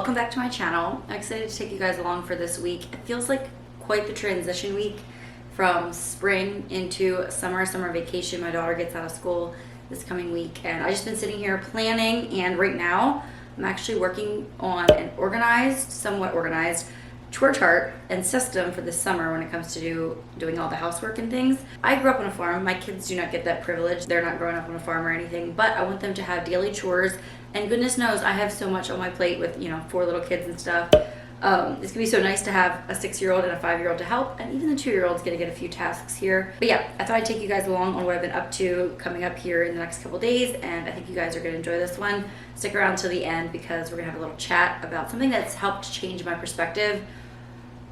welcome back to my channel. I'm excited to take you guys along for this week. It feels like quite the transition week from spring into summer vacation. My daughter gets out of school this coming week, and I've just been sitting here planning, and right now I'm actually working on an somewhat organized chore chart and system for this summer when it comes to doing all the housework and things. I grew up on a farm. My kids do not get that privilege. They're not growing up on a farm or anything, but I want them to have daily chores. And goodness knows I have so much on my plate with, 4 little kids and stuff. It's gonna be so nice to have a 6-year-old and a 5-year-old to help, and even the 2-year-old's gonna get a few tasks here. But yeah, I thought I'd take you guys along on what I've been up to coming up here in the next couple days, and I think you guys are gonna enjoy this one. Stick around till the end because we're gonna have a little chat about something that's helped change my perspective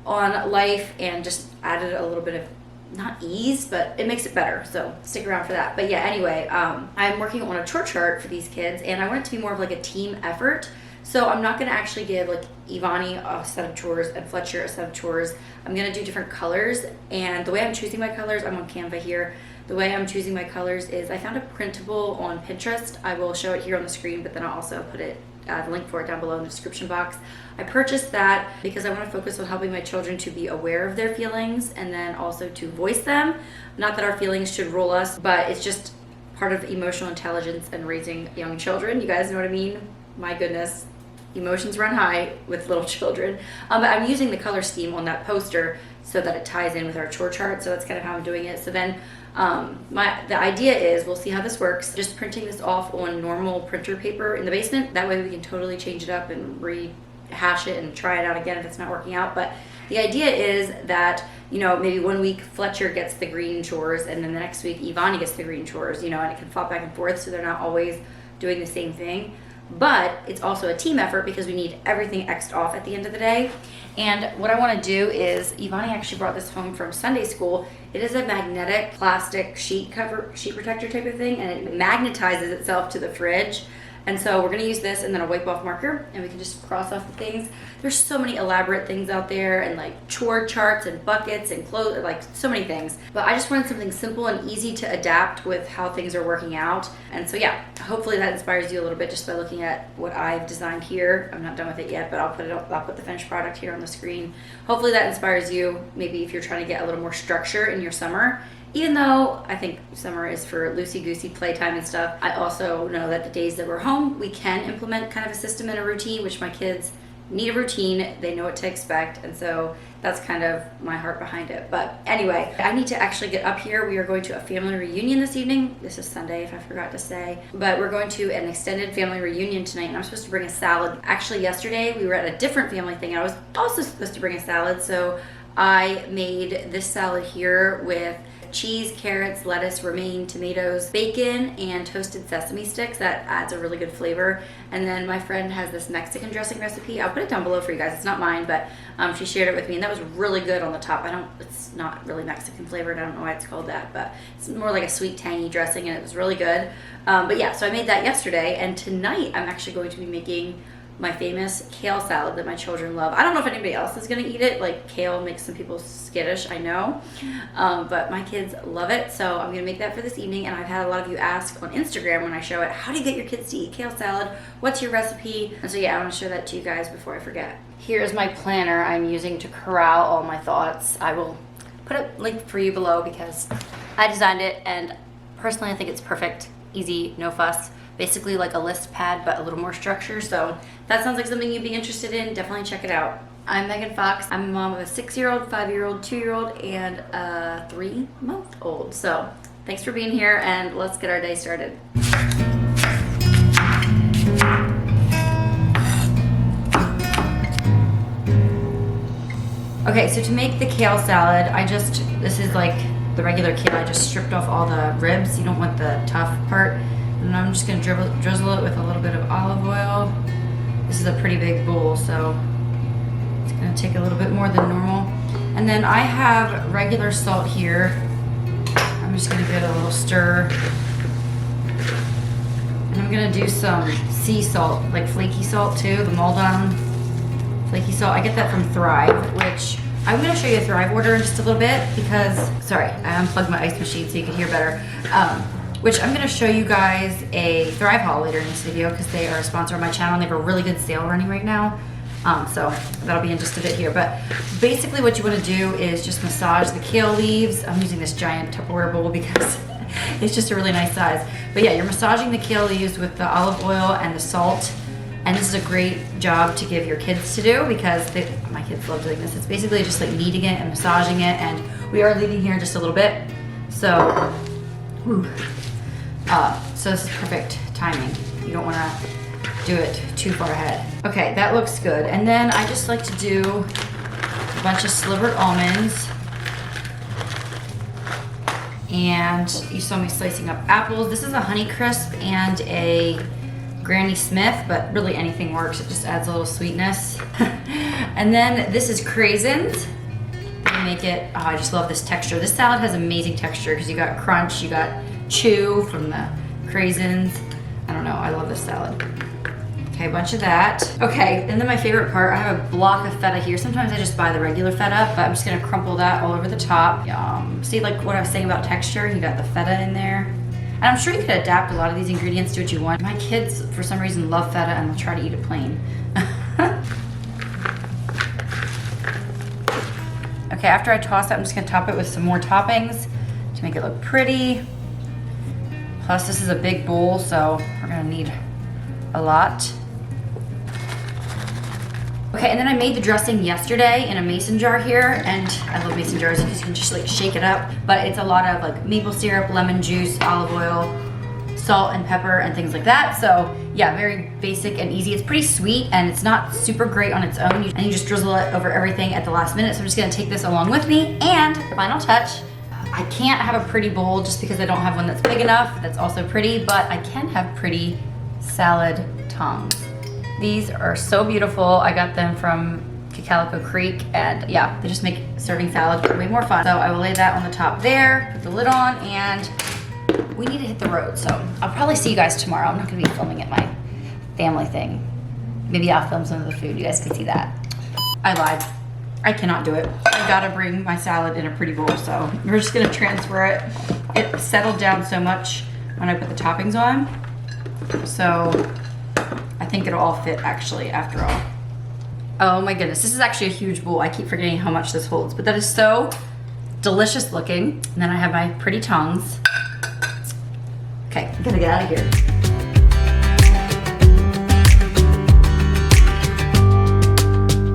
on life and just added a little bit of, not ease, but it makes it better, so stick around for that. But yeah, anyway, I'm working on a chore chart for these kids, and I want it to be more of like a team effort. So I'm not going to actually give like Evonnie a set of chores and Fletcher a set of chores. I'm going to do different colors, and the way I'm choosing my colors, I'm on Canva here. The way I'm choosing my colors is I found a printable on Pinterest. I will show it here on the screen, but then I'll also put it the link for it down below in the description box. I purchased that because I want to focus on helping my children to be aware of their feelings and then also to voice them. Not that our feelings should rule us, but it's just part of emotional intelligence and raising young children. You guys know what I mean? My goodness, emotions run high with little children. But I'm using the color scheme on that poster so that it ties in with our chore chart. So that's kind of how I'm doing it. So then the idea is, we'll see how this works, just printing this off on normal printer paper in the basement. That way we can totally change it up and rehash it and try it out again if it's not working out. But the idea is that, maybe one week Fletcher gets the green chores, and then the next week Evonnie gets the green chores, and it can flop back and forth so they're not always doing the same thing. But it's also a team effort because we need everything X'd off at the end of the day. And what I want to do is, Evonnie actually brought this home from Sunday school. It is a magnetic plastic sheet protector type of thing, and it magnetizes itself to the fridge. And so we're going to use this and then a wipe off marker, and we can just cross off the things. There's so many elaborate things out there, and like chore charts and buckets and clothes, like so many things. But I just wanted something simple and easy to adapt with how things are working out. And so yeah, hopefully that inspires you a little bit just by looking at what I've designed here. I'm not done with it yet, but I'll put the finished product here on the screen. Hopefully that inspires you, maybe if you're trying to get a little more structure in your summer. Even though I think summer is for loosey-goosey playtime and stuff, I also know that the days that we're home, we can implement kind of a system and a routine, which my kids need a routine. They know what to expect, and so that's kind of my heart behind it. But anyway, I need to actually get up here. We are going to a family reunion this evening. This is Sunday, if I forgot to say. But we're going to an extended family reunion tonight, and I'm supposed to bring a salad. Actually, yesterday we were at a different family thing, and I was also supposed to bring a salad, so I made this salad here with cheese, carrots, lettuce, romaine, tomatoes, bacon, and toasted sesame sticks. That adds a really good flavor. And then my friend has this Mexican dressing recipe. I'll put it down below for you guys. It's not mine, but she shared it with me, and that was really good on the top. It's not really Mexican flavored. I don't know why it's called that, but it's more like a sweet, tangy dressing, and it was really good. But yeah, so I made that yesterday, and tonight I'm actually going to be making my famous kale salad that my children love. I don't know if anybody else is going to eat it. Like, kale makes some people skittish, I know. But my kids love it, so I'm going to make that for this evening. And I've had a lot of you ask on Instagram when I show it, how do you get your kids to eat kale salad? What's your recipe? And so yeah, I want to show that to you guys before I forget. Here's my planner I'm using to corral all my thoughts. I will put a link for you below because I designed it, and personally I think it's perfect, easy, no fuss. Basically like a list pad, but a little more structure. So if that sounds like something you'd be interested in, definitely check it out. I'm Megan Fox. I'm a mom of a 6-year-old, 5-year-old, 2-year-old, and a 3-month-old. So thanks for being here, and let's get our day started. Okay, so to make the kale salad, this is like the regular kale. I just stripped off all the ribs. You don't want the tough part. And I'm just going to drizzle it with a little bit of olive oil. This is a pretty big bowl, so it's going to take a little bit more than normal. And then I have regular salt here. I'm just going to give it a little stir. And I'm going to do some sea salt, like flaky salt too, the Maldon flaky salt. I get that from Thrive, which I'm going to show you a Thrive order in just a little bit because, sorry, I unplugged my ice machine so you can hear better. Which I'm going to show you guys a Thrive haul later in this video because they are a sponsor of my channel and they have a really good sale running right now. So that'll be in just a bit here. But basically what you want to do is just massage the kale leaves. I'm using this giant Tupperware bowl because it's just a really nice size. But yeah, you're massaging the kale leaves with the olive oil and the salt. And this is a great job to give your kids to do because my kids love doing this. It's basically just like kneading it and massaging it. And we are leaving here just a little bit. So, so this is perfect timing. You don't want to do it too far ahead. Okay, that looks good. And then I just like to do a bunch of slivered almonds. And you saw me slicing up apples. This is a Honeycrisp and a Granny Smith, but really anything works. It just adds a little sweetness. And then this is craisins. I make it, oh, I just love this texture. This salad has amazing texture because you got crunch, you got chew from the craisins. I don't know, I love this salad. Okay, a bunch of that. Okay, and then my favorite part, I have a block of feta here. Sometimes I just buy the regular feta, but I'm just gonna crumple that all over the top. See, like what I was saying about texture, you got the feta in there. And I'm sure you could adapt a lot of these ingredients to what you want. My kids, for some reason, love feta and they'll try to eat it plain. Okay, after I toss that, I'm just gonna top it with some more toppings to make it look pretty. Plus, this is a big bowl, so we're gonna need a lot. Okay, and then I made the dressing yesterday in a mason jar here, and I love mason jars because you can just like shake it up, but it's a lot of like maple syrup, lemon juice, olive oil, salt and pepper and things like that. So yeah, very basic and easy. It's pretty sweet and it's not super great on its own, and you just drizzle it over everything at the last minute. So I'm just gonna take this along with me. And final touch, I can't have a pretty bowl just because I don't have one that's big enough that's also pretty, but I can have pretty salad tongs. These are so beautiful. I got them from Calico Creek, and yeah, they just make serving salad way more fun. So I will lay that on the top there, put the lid on, and we need to hit the road. So I'll probably see you guys tomorrow. I'm not gonna be filming at my family thing. Maybe I'll film some of the food. You guys can see that. I lied. I cannot do it. I gotta bring my salad in a pretty bowl, so we're just gonna transfer it. It settled down so much when I put the toppings on. So I think it'll all fit actually after all. Oh my goodness, this is actually a huge bowl. I keep forgetting how much this holds, but that is so delicious looking. And then I have my pretty tongs. Okay, I'm gonna get out of here.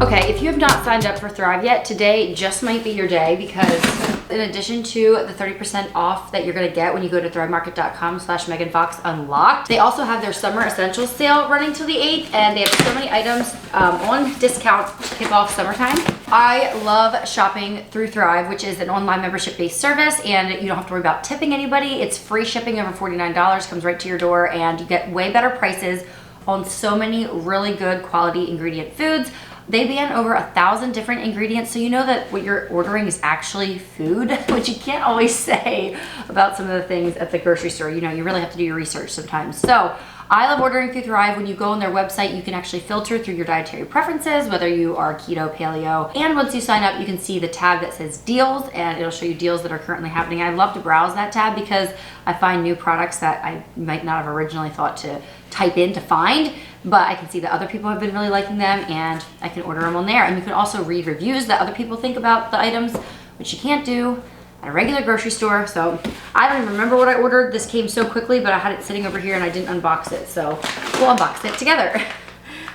Okay, if you have not signed up for Thrive yet, today just might be your day, because in addition to the 30% off that you're gonna get when you go to thrivemarket.com/meganfoxunlocked, they also have their summer essentials sale running till the 8th, and they have so many items on discount to kick off summertime. I love shopping through Thrive, which is an online membership-based service, and you don't have to worry about tipping anybody. It's free shipping over $49, comes right to your door, and you get way better prices on so many really good quality ingredient foods. They ban over 1,000 different ingredients, so you know that what you're ordering is actually food, which you can't always say about some of the things at the grocery store. You know, you really have to do your research sometimes. So I love ordering through Thrive. When you go on their website, you can actually filter through your dietary preferences, whether you are keto, paleo, and once you sign up, you can see the tab that says deals, and it'll show you deals that are currently happening. I love to browse that tab because I find new products that I might not have originally thought to type in to find, but I can see that other people have been really liking them, and I can order them on there. And you can also read reviews that other people think about the items, which you can't do at a regular grocery store. So I don't even remember what I ordered. This came so quickly, but I had it sitting over here and I didn't unbox it, so we'll unbox it together.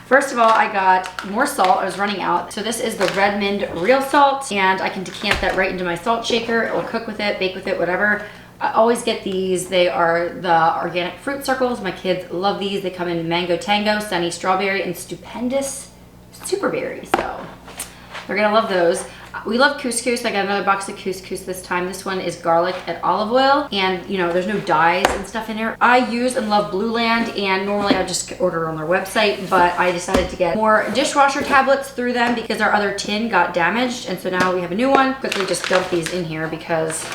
First of all, I got more salt. I was running out. So this is the Redmond real salt, and I can decant that right into my salt shaker. It will cook with it, bake with it, whatever. I always get these. They are the organic fruit circles. My kids love these. They come in mango tango, sunny strawberry, and stupendous superberry. So they're gonna love those. We love couscous. I got another box of couscous this time. This one is garlic and olive oil, and you know, there's no dyes and stuff in here. I use and love Blue Land, and normally I just order on their website, but I decided to get more dishwasher tablets through them because our other tin got damaged, and so now we have a new one. Quickly just dump these in here because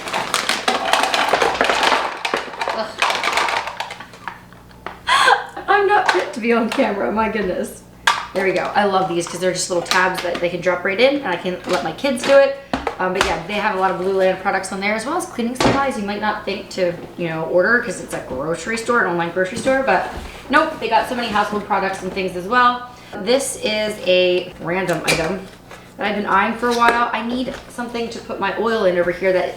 I'm not fit to be on camera, my goodness. There we go. I love these because they're just little tabs that they can drop right in, and I can let my kids do it. But yeah, they have a lot of Blue Land products on there, as well as cleaning supplies you might not think to, you know, order because it's a grocery store, an online grocery store, but nope, they got so many household products and things as well. This is a random item that I've been eyeing for a while. I need something to put my oil in over here that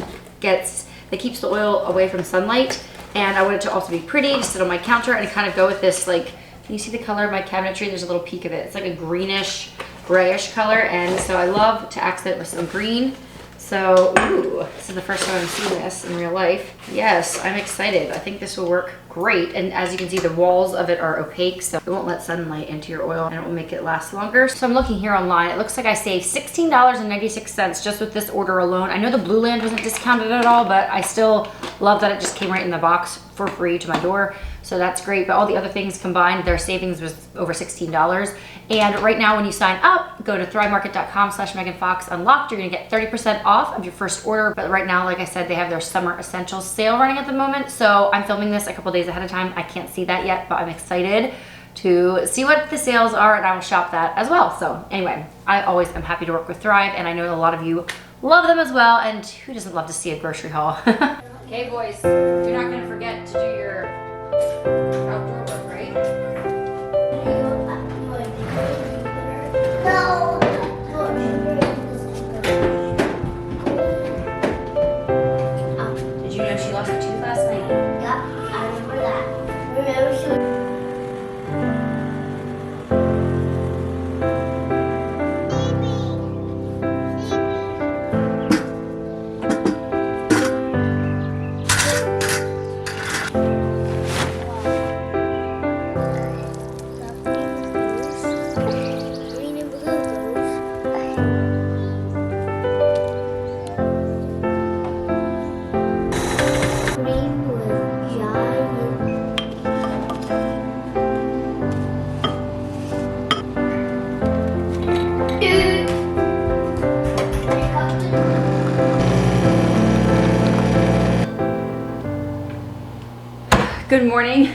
keeps the oil away from sunlight. And I want it to also be pretty, to sit on my counter and kind of go with this, like, can you see the color of my cabinetry? There's a little peek of it. It's like a greenish, grayish color. And so I love to accent with some green. So, ooh, this is the first time I've seen this in real life. Yes, I'm excited. I think this will work great. And as you can see, the walls of it are opaque, so it won't let sunlight into your oil and it will make it last longer. So I'm looking here online. It looks like I saved $16.96 just with this order alone. I know the Blue Land wasn't discounted at all, but I still love that it just came right in the box for free to my door. So that's great. But all the other things combined, their savings was over $16. And right now when you sign up, go to thrivemarket.com/meganfoxunlocked. You're gonna get 30% off of your first order. But right now, like I said, they have their summer essentials sale running at the moment. So I'm filming this a couple days ahead of time. I can't see that yet, but I'm excited to see what the sales are, and I will shop that as well. So anyway, I always am happy to work with Thrive, and I know a lot of you love them as well. And who doesn't love to see a grocery haul? Okay, boys, you're not gonna forget to do your outdoor work, right? No. Did you know she lost a tooth last night? Yep, I remember that. Remember she Good morning.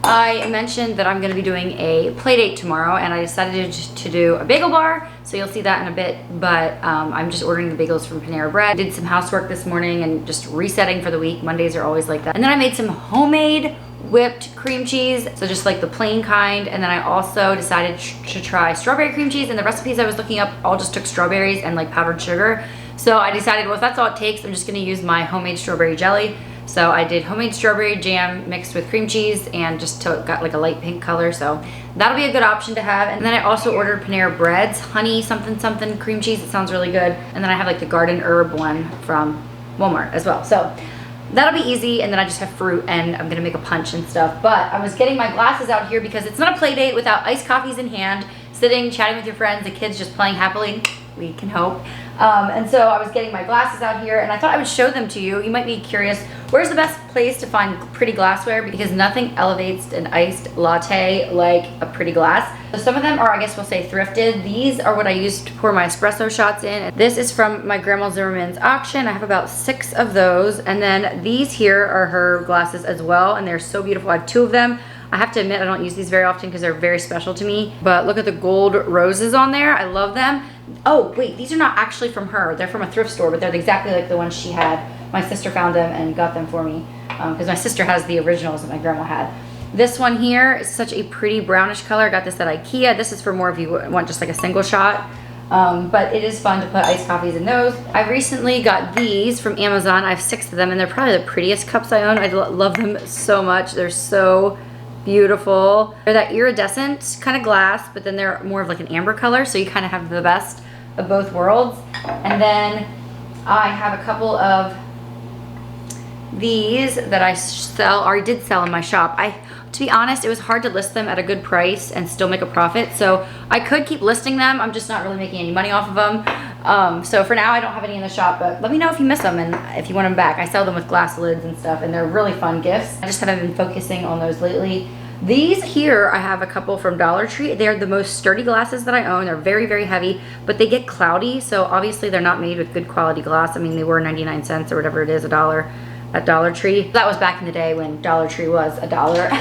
I mentioned that I'm going to be doing a play date tomorrow, and I decided to do a bagel bar, so you'll see that in a bit, but I'm just ordering the bagels from Panera Bread. Did some housework this morning and just resetting for the week. Mondays are always like that. And then I made some homemade whipped cream cheese, so just like the plain kind, and then I also decided to try strawberry cream cheese, and the recipes I was looking up all just took strawberries and like powdered sugar. So I decided, well, if that's all it takes, I'm just going to use my homemade strawberry jelly. So I did homemade strawberry jam mixed with cream cheese and just got like a light pink color. So that'll be a good option to have. And then I also ordered Panera Bread's honey something something cream cheese. It sounds really good. And then I have like the garden herb one from Walmart as well. So that'll be easy. And then I just have fruit and I'm gonna make a punch and stuff. But I was getting my glasses out here because it's not a play date without iced coffees in hand, sitting, chatting with your friends, the kids just playing happily. We can hope. And so I was getting my glasses out here and I thought I would show them to you. You might be curious, where's the best place to find pretty glassware? Because nothing elevates an iced latte like a pretty glass. So some of them are, I guess we'll say, thrifted. These are what I use to pour my espresso shots in. This is from my Grandma Zimmerman's auction. I have about 6 of those. And then these here are her glasses as well, and they're so beautiful. I have 2 of them. I have to admit, I don't use these very often because they're very special to me. But look at the gold roses on there. I love them. Oh, wait, these are not actually from her. They're from a thrift store, but they're exactly like the ones she had. My sister found them and got them for me because my sister has the originals that my grandma had. This one here is such a pretty brownish color. I got this at Ikea. This is for more if you want just like a single shot. But it is fun to put iced coffees in those. I recently got these from Amazon. I have 6 of them, and they're probably the prettiest cups I own. I love them so much. They're so beautiful. They're that iridescent kind of glass, but then they're more of like an amber color, so you kind of have the best of both worlds. And then I have a couple of these that I sell, or I did sell in my shop. To be honest, it was hard to list them at a good price and still make a profit, so I could keep listing them. I'm just not really making any money off of them. So for now, I don't have any in the shop, but let me know if you miss them and if you want them back. I sell them with glass lids and stuff, and they're really fun gifts. I just haven't been focusing on those lately. These here, I have a couple from Dollar Tree. They're the most sturdy glasses that I own. They're very, very heavy, but they get cloudy, so obviously they're not made with good quality glass. I mean, they were 99 cents or whatever it is, $1 at Dollar Tree. That was back in the day when Dollar Tree was $1.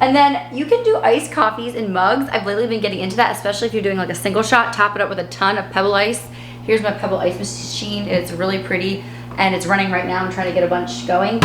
And then you can do iced coffees in mugs. I've lately been getting into that, especially if you're doing like a single shot. Top it up with a ton of Pebble Ice. Here's my Pebble Ice machine. It's really pretty and it's running right now. I'm trying to get a bunch going.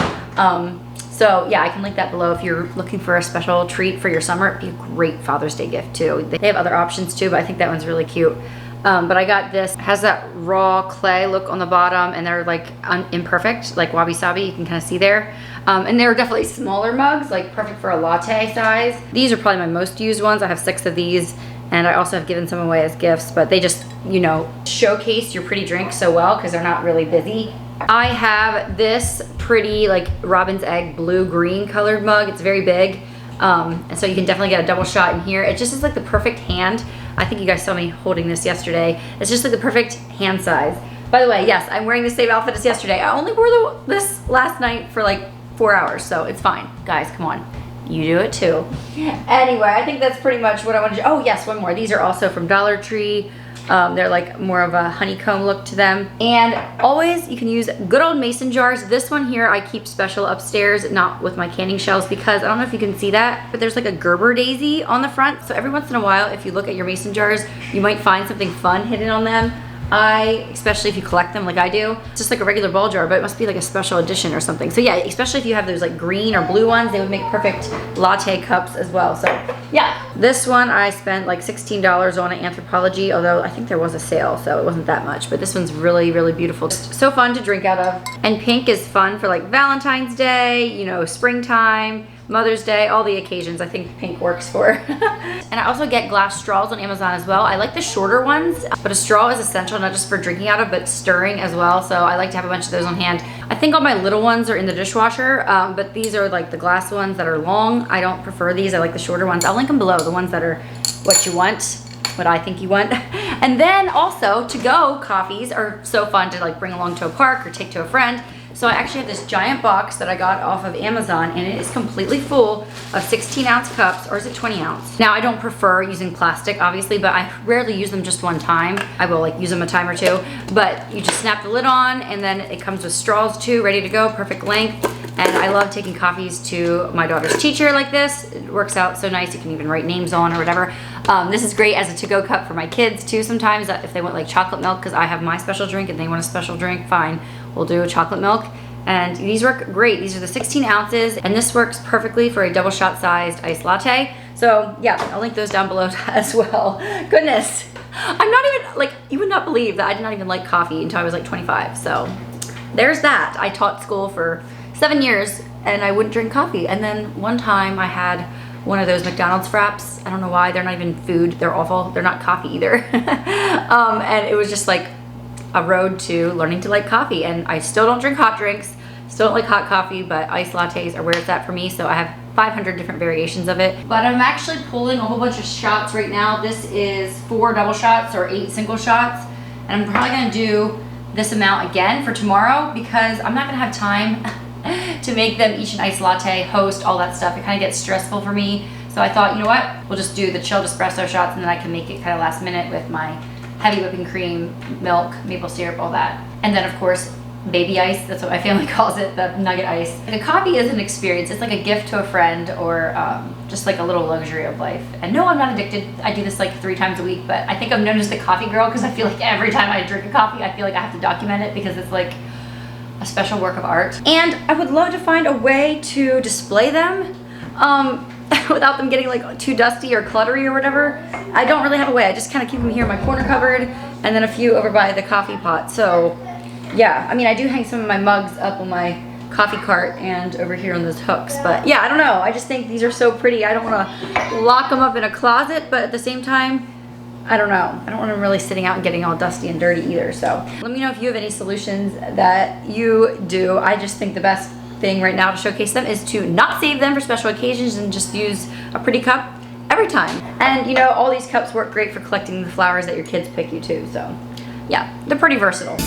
So yeah, I can link that below if you're looking for a special treat for your summer. It'd be a great Father's Day gift too. They have other options too, but I think that one's really cute. But I got this. It has that raw clay look on the bottom, and they're like imperfect, like wabi sabi. You can kind of see there. And they're definitely smaller mugs, like perfect for a latte size. These are probably my most used ones. I have 6 of these, and I also have given some away as gifts, but they just, you know, showcase your pretty drink so well because they're not really busy. I have this pretty like robin's egg blue-green colored mug. It's very big. And so you can definitely get a double shot in here. It just is like the perfect hand. I think you guys saw me holding this yesterday. It's just like the perfect hand size. By the way, yes, I'm wearing the same outfit as yesterday. I only wore this last night for like 4 hours, so it's fine. Guys, come on. You do it too. Anyway, I think that's pretty much what I wanted to do. Oh yes, one more. These are also from Dollar Tree. They're like more of a honeycomb look to them. And always you can use good old mason jars. This one here I keep special upstairs, not with my canning shells, because I don't know if you can see that, but there's like a Gerber daisy on the front. So every once in a while, if you look at your mason jars, you might find something fun hidden on them. Especially if you collect them like I do, it's just like a regular ball jar, but it must be like a special edition or something. So yeah, especially if you have those like green or blue ones, they would make perfect latte cups as well. So yeah, this one I spent like $16 on at Anthropology, although I think there was a sale, so it wasn't that much, but this one's really, really beautiful. Just so fun to drink out of. And pink is fun for like Valentine's Day, you know, springtime, Mother's Day, all the occasions I think pink works for. And I also get glass straws on Amazon as well. I like the shorter ones, but a straw is essential not just for drinking out of, but stirring as well. So I like to have a bunch of those on hand. I think all my little ones are in the dishwasher, but these are like the glass ones that are long. I don't prefer these. I like the shorter ones. I'll link them below, the ones that are what you want, what I think you want. And then also to-go coffees are so fun to like bring along to a park or take to a friend. So I actually have this giant box that I got off of Amazon, and it is completely full of 16-ounce cups, or is it 20-ounce? Now I don't prefer using plastic, obviously, but I rarely use them just one time. I will like use them a time or two, but you just snap the lid on, and then it comes with straws too, ready to go, perfect length. And I love taking coffees to my daughter's teacher like this. It works out so nice. You can even write names on or whatever. This is great as a to-go cup for my kids too sometimes, if they want like chocolate milk, because I have my special drink and they want a special drink, fine. We'll do a chocolate milk. And these work great. These are the 16 ounces, and this works perfectly for a double shot sized iced latte. So yeah, I'll link those down below as well. Goodness, I'm not even like, you would not believe that I did not even like coffee until I was like 25. So there's that. I taught school for 7 years and I wouldn't drink coffee. And then one time I had one of those McDonald's fraps. I don't know why, they're not even food. They're awful. They're not coffee either. And it was just like a road to learning to like coffee. And I still don't drink hot drinks, still don't like hot coffee, but iced lattes are where it's at for me. So I have 500 different variations of it. But I'm actually pulling a whole bunch of shots right now. This is 4 double shots or 8 single shots. And I'm probably gonna do this amount again for tomorrow because I'm not gonna have time to make them each an iced latte, host, all that stuff. It kind of gets stressful for me. So I thought, you know what? We'll just do the chilled espresso shots, and then I can make it kind of last minute with my heavy whipping cream, milk, maple syrup, all that. And then of course, baby ice, that's what my family calls it, the nugget ice. The coffee is an experience. It's like a gift to a friend, or just like a little luxury of life. And no, I'm not addicted. I do this like 3 times a week, but I think I'm known as the coffee girl because I feel like every time I drink a coffee, I feel like I have to document it because it's like a special work of art. And I would love to find a way to display them without them getting like too dusty or cluttery or whatever. I don't really have a way. I just kind of keep them here in my corner cupboard, and then a few over by the coffee pot. So yeah, I mean, I do hang some of my mugs up on my coffee cart and over here on those hooks. But yeah, I don't know. I just think these are so pretty. I don't want to lock them up in a closet, but at the same time, I don't know. I don't want them really sitting out and getting all dusty and dirty either. So let me know if you have any solutions that you do. I just think the best thing right now to showcase them is to not save them for special occasions and just use a pretty cup every time. And you know, all these cups work great for collecting the flowers that your kids pick you too. So yeah, they're pretty versatile.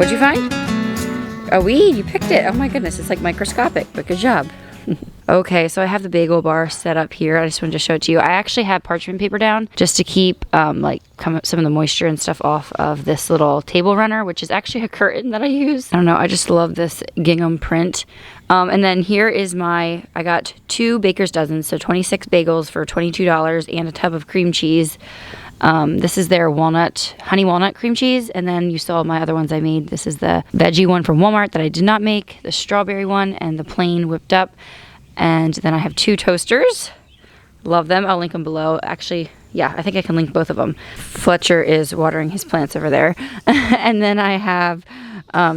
What'd you find? A weed, you picked it. Oh my goodness, it's like microscopic, but good job. Okay, so I have the bagel bar set up here. I just wanted to show it to you. I actually had parchment paper down just to keep some of the moisture and stuff off of this little table runner, which is actually a curtain that I use. I don't know, I just love this gingham print. And then here is I got 2 baker's dozens, so 26 bagels for $22 and a tub of cream cheese. This is their honey walnut cream cheese, and then you saw my other ones I made. This is the veggie one from Walmart that I did not make, the strawberry one, and the plain whipped up. And then I have 2 toasters. Love them. I'll link them below. Actually, yeah, I think I can link both of them. Fletcher is watering his plants over there. And then I have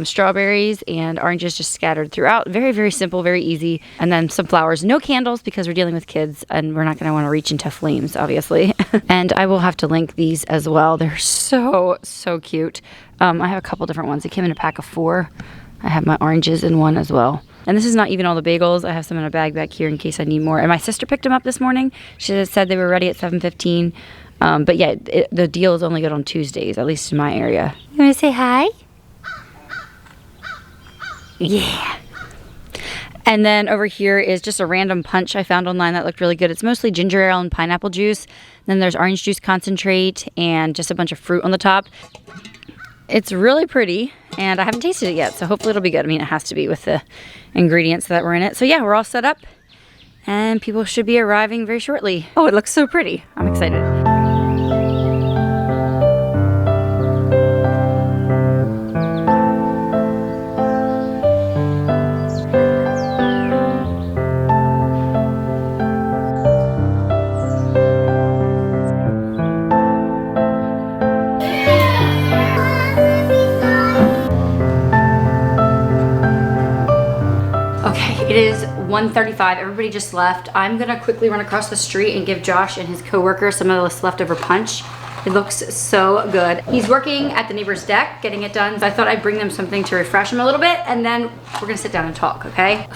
strawberries and oranges just scattered throughout. Very, very simple, very easy. And then some flowers. No candles because we're dealing with kids and we're not going to want to reach into flames, obviously. And I will have to link these as well. They're so, so cute. I have a couple different ones. They came in a pack of 4. I have my oranges in one as well. And this is not even all the bagels. I have some in a bag back here in case I need more. And my sister picked them up this morning. She said they were ready at 7:15. But yeah, the deal is only good on Tuesdays, at least in my area. You want to say hi? Yeah. And then over here is just a random punch I found online that looked really good. It's mostly ginger ale and pineapple juice. Then there's orange juice concentrate and just a bunch of fruit on the top. It's really pretty, and I haven't tasted it yet, so hopefully it'll be good. I mean, it has to be with the ingredients that were in it. So yeah, we're all set up, and people should be arriving very shortly. Oh, it looks so pretty. I'm excited. It is 1:35. Everybody just left. I'm gonna quickly run across the street and give Josh and his coworker some of this leftover punch. It looks so good. He's working at the neighbor's deck, getting it done. So I thought I'd bring them something to refresh him a little bit, and then we're gonna sit down and talk, okay?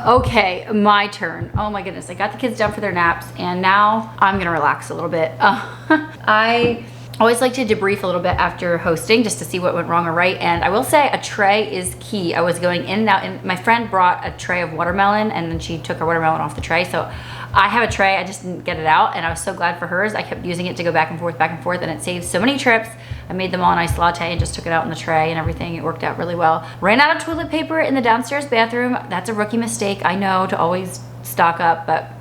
Okay, my turn. Oh my goodness, I got the kids down for their naps, and now I'm gonna relax a little bit. I always like to debrief a little bit after hosting just to see what went wrong or right, and I will say a tray is key. I was going in and out, and my friend brought a tray of watermelon, and then she took her watermelon off the tray, so I have a tray, I just didn't get it out, and I was so glad for hers. I kept using it to go back and forth, and it saved so many trips. I made them all an iced latte and just took it out in the tray and everything. It worked out really well. Ran out of toilet paper in the downstairs bathroom. That's a rookie mistake, I know, to always stock up, but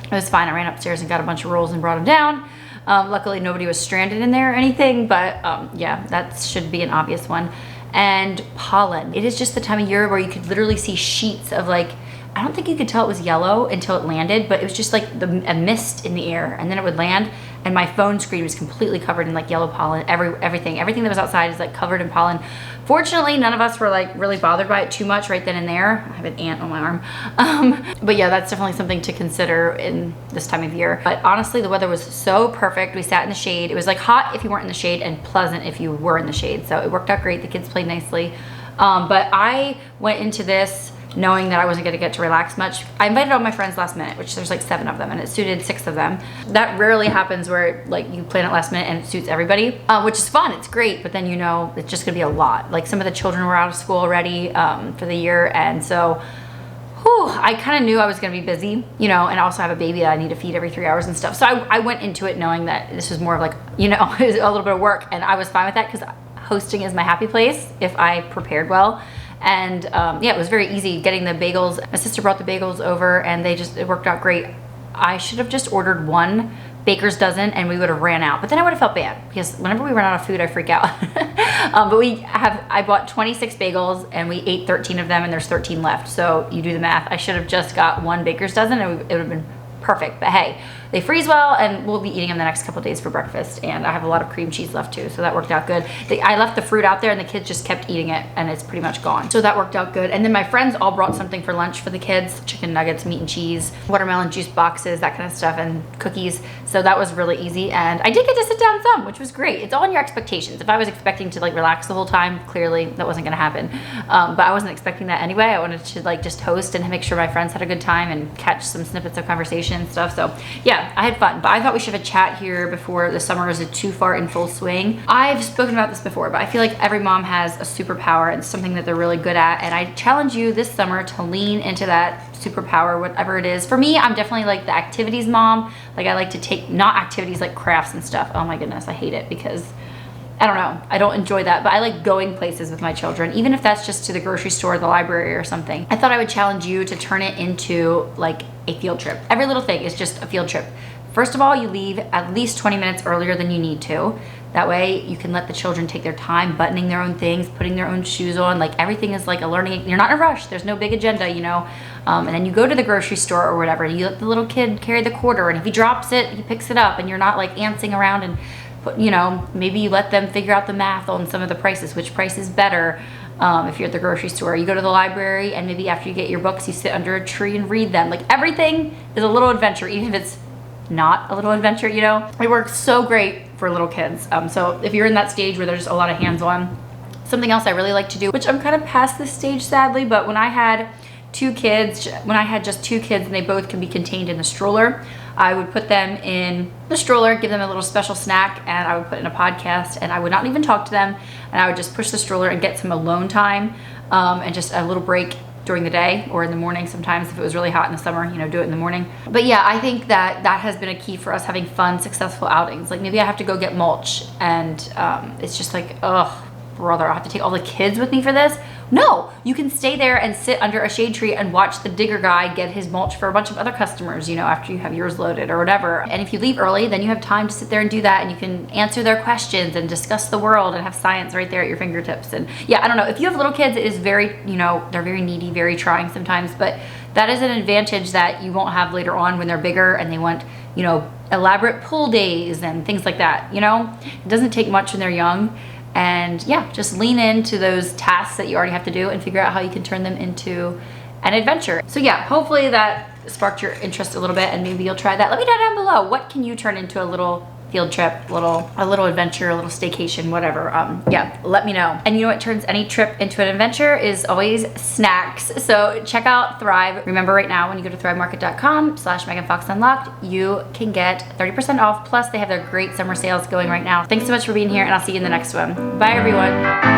it was fine. I ran upstairs and got a bunch of rolls and brought them down. Luckily nobody was stranded in there or anything, but yeah, that should be an obvious one. And pollen. It is just the time of year where you could literally see sheets of I don't think you could tell it was yellow until it landed, but it was just like a mist in the air, and then it would land, and my phone screen was completely covered in yellow pollen. Everything that was outside is covered in pollen. Fortunately, none of us were really bothered by it too much right then and there. I have an ant on my arm. But yeah, that's definitely something to consider in this time of year. But honestly, the weather was so perfect. We sat in the shade. It was hot if you weren't in the shade and pleasant if you were in the shade. So it worked out great. The kids played nicely. But I went into this knowing that I wasn't gonna get to relax much. I invited all my friends last minute, which there's 7 of them, and it suited 6 of them. That rarely happens where you plan it last minute and it suits everybody, which is fun, it's great, but then it's just gonna be a lot. Some of the children were out of school already for the year, and so I kind of knew I was gonna be busy, and I also have a baby that I need to feed every 3 hours and stuff. So I went into it knowing that this was more of it was a little bit of work, and I was fine with that because hosting is my happy place if I prepared well. And yeah, it was very easy getting the bagels. My sister brought the bagels over, and it worked out great. I should have just ordered 1 baker's dozen and we would have ran out, but then I would have felt bad because whenever we run out of food, I freak out. But I bought 26 bagels and we ate 13 of them, and there's 13 left. So you do the math. I should have just got 1 baker's dozen and it would have been perfect. But hey, they freeze well, and we'll be eating them the next couple days for breakfast, and I have a lot of cream cheese left too, so that worked out good. I left the fruit out there and the kids just kept eating it, and it's pretty much gone, so that worked out good. And then my friends all brought something for lunch for the kids: chicken nuggets, meat and cheese, watermelon juice boxes, that kind of stuff, and cookies. So that was really easy, and I did get to sit down some, which was great. It's all in your expectations. If I was expecting to relax the whole time, clearly that wasn't gonna happen, but I wasn't expecting that anyway. I wanted to just host and make sure my friends had a good time and catch some snippets of conversation. competition and stuff. So yeah, I had fun, but I thought we should have a chat here before the summer is too far in full swing. I've spoken about this before, but I feel like every mom has a superpower and something that they're really good at. And I challenge you this summer to lean into that superpower, whatever it is. For me, I'm definitely like the activities mom. Like I like to take, not activities like crafts and stuff. Oh my goodness, I hate it because I don't know, I don't enjoy that, but I like going places with my children, even if that's just to the grocery store, the library or something. I thought I would challenge you to turn it into like a field trip. Every little thing is just a field trip. First of all, you leave at least 20 minutes earlier than you need to. That way you can let the children take their time buttoning their own things, putting their own shoes on. Like everything is like a learning, you're not in a rush. There's no big agenda, you know? And then you go to the grocery store or whatever, and you let the little kid carry the quarter, and if he drops it, he picks it up, and you're not like antsing around and you know, maybe you let them figure out the math on some of the prices, which price is better. If you're at the grocery store, you go to the library, and maybe after you get your books, you sit under a tree and read them. Like everything is a little adventure, even if it's not a little adventure, you know? It works so great for little kids. So if you're in that stage where there's a lot of hands-on, something else I really like to do, which I'm kind of past this stage sadly, but when I had just two kids and they both can be contained in the stroller, I would put them in the stroller, give them a little special snack, and I would put in a podcast, and I would not even talk to them, and I would just push the stroller and get some alone time, and just a little break during the day or in the morning sometimes if it was really hot in the summer, you know, do it in the morning. But yeah, I think that has been a key for us having fun, successful outings. Like maybe I have to go get mulch, and it's just like, ugh, brother, I have to take all the kids with me for this? No, you can stay there and sit under a shade tree and watch the digger guy get his mulch for a bunch of other customers, you know, after you have yours loaded or whatever. And if you leave early, then you have time to sit there and do that, and you can answer their questions and discuss the world and have science right there at your fingertips. And yeah, I don't know, if you have little kids, it is very, you know, they're very needy, very trying sometimes, but that is an advantage that you won't have later on when they're bigger and they want, you know, elaborate pool days and things like that, you know? It doesn't take much when they're young. And yeah, just lean into those tasks that you already have to do and figure out how you can turn them into an adventure. So yeah, hopefully that sparked your interest a little bit, and maybe you'll try that. Let me know down below, what can you turn into a little field trip, a little adventure, a little staycation, whatever. Yeah, let me know. And you know what turns any trip into an adventure is always snacks. So check out Thrive. Remember, right now when you go to thrivemarket.com/meganfoxunlocked, you can get 30% off. Plus they have their great summer sales going right now. Thanks so much for being here, and I'll see you in the next one. Bye everyone.